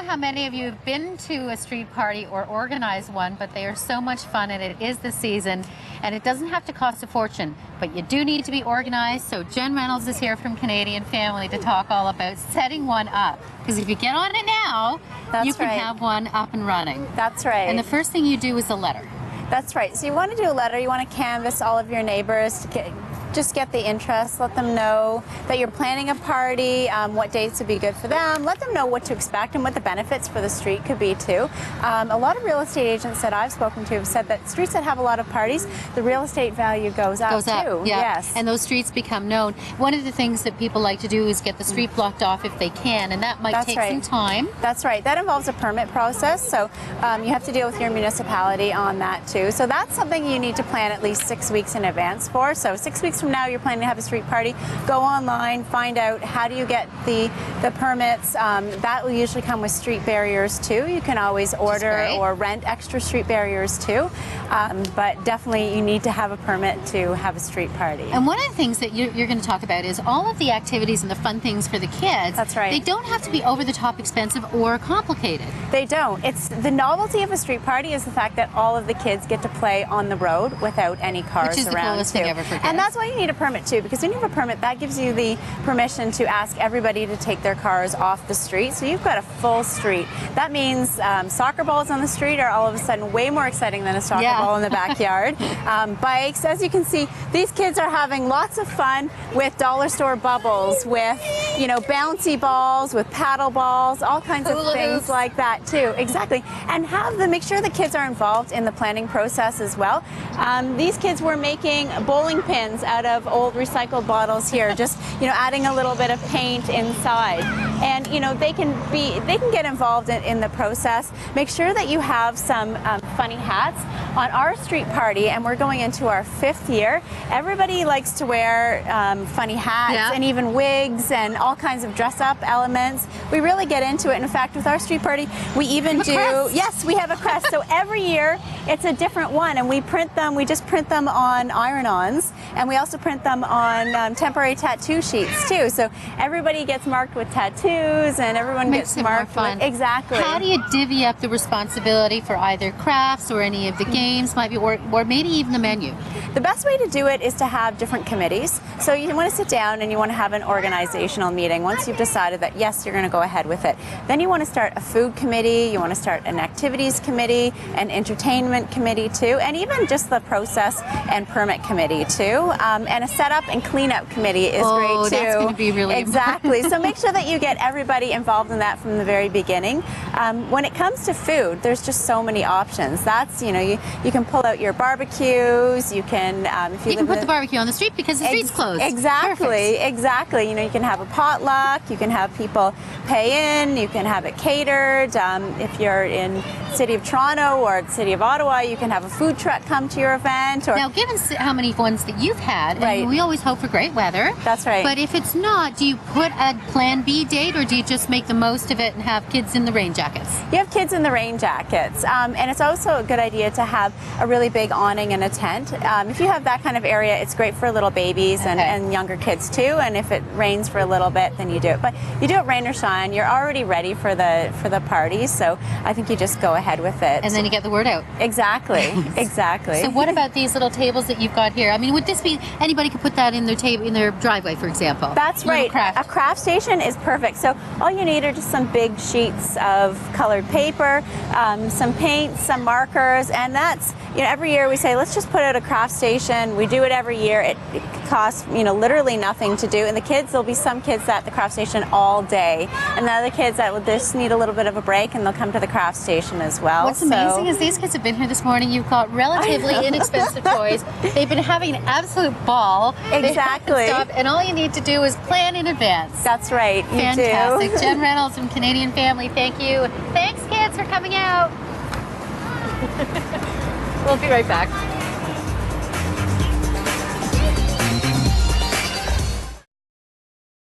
how many of you have been to a street party or organized one, but they are so much fun, and it is the season, and it doesn't have to cost a fortune, but you do need to be organized. So Jen Reynolds is here from Canadian Family to talk all about setting one up. Because if you get on it now, you can have one up and running. That's right. And the first thing you do is a letter. That's right. So you want to do a letter, you want to canvass all of your neighbors to just get the interest, let them know that you're planning a party, what dates would be good for them, let them know what to expect and what the benefits for the street could be too. A lot of real estate agents that I've spoken to have said that streets that have a lot of parties, the real estate value goes up too. Yeah. Yes. And those streets become known. One of the things that people like to do is get the street blocked off if they can, and that might take some time. That's right. That involves a permit process, so you have to deal with your municipality on that too. So that's something you need to plan at least 6 weeks in advance for. So 6 weeks from now, you're planning to have a street party, go online, find out how do you get the permits. That will usually come with street barriers too. You can always order or rent extra street barriers too, but definitely you need to have a permit to have a street party. And one of the things that you're going to talk about is all of the activities and the fun things for the kids. That's right. They don't have to be over the top expensive or complicated. They don't. It's the novelty of a street party is the fact that all of the kids get to play on the road without any cars Which is around the coolest thing ever for kids. And that's why you need a permit too, because when you have a permit, that gives you the permission to ask everybody to take their cars off the street. So you've got a full street. That means soccer balls on the street are all of a sudden way more exciting than a soccer ball in the backyard. Bikes, as you can see, these kids are having lots of fun with dollar store bubbles, with bouncy balls, with paddle balls, all kinds of things like that too. Exactly. And make sure the kids are involved in the planning process as well. These kids were making bowling pins out of old recycled bottles here, just adding a little bit of paint inside, and they can get involved in the process. Make sure that you have some funny hats. On our street party, and we're going into our 5th year, everybody likes to wear funny hats and even wigs and all kinds of dress up elements. We really get into it. In fact, with our street party, we even we have a crest. So every year it's a different one, and we print them. We just print them on iron-ons, and we also print them on temporary tattoo sheets too. So everybody gets marked with tattoos, and everyone gets marked with exactly. How do you divvy up the responsibility for either crafts or any of the games, or maybe even the menu? The best way to do it is to have different committees. So you want to sit down and you want to have an organizational meeting once you've decided that yes, you're going to go ahead with it. Then you want to start a food committee, you want to start an activities committee, an entertainment committee too, and even just the process and permit committee too. And a setup and cleanup committee is great too. That's going to be really exactly. So make sure that you get everybody involved in that from the very beginning. When it comes to food, there's just so many options. That's you can pull out your barbecues. You can you can put the barbecue on the street because the street's closed. Exactly. Exactly. You can have a potluck. You can have people pay in. You can have it catered. If you're in City of Toronto or the City of Ottawa, you can have a food truck come to your event. Now, given how many ones that you've had, and we always hope for great weather. That's right. But if it's not, do you put a plan B date, or do you just make the most of it and have kids in the rain jackets? You have kids in the rain jackets, and it's also a good idea to have a really big awning and a tent. If you have that kind of area, it's great for little babies and younger kids too. And if it rains for a little bit, then you do it. But you do it rain or shine. You're already ready for the party, so I think you just go ahead with it. And then you get the word out. Exactly. Exactly. So what about these little tables that you've got here? I mean, would this be anybody could put that in their table in their driveway, for example? That's right. A craft station is perfect. So all you need are just some big sheets of colored paper, some paint, some markers, and that's every year we say let's just put out a craft station. We do it every year. It costs literally nothing to do, and there'll be some kids at the craft station all day, and the other kids that will just need a little bit of a break, and they'll come to the craft station as well. What's amazing is these kids have been here this morning. You've got relatively inexpensive toys. They've been having an absolute ball. Exactly. And all you need to do is plan in advance. That's right. Fantastic. Jen Reynolds from Canadian Family, thank you. Thanks, kids, for coming out. We'll be right back.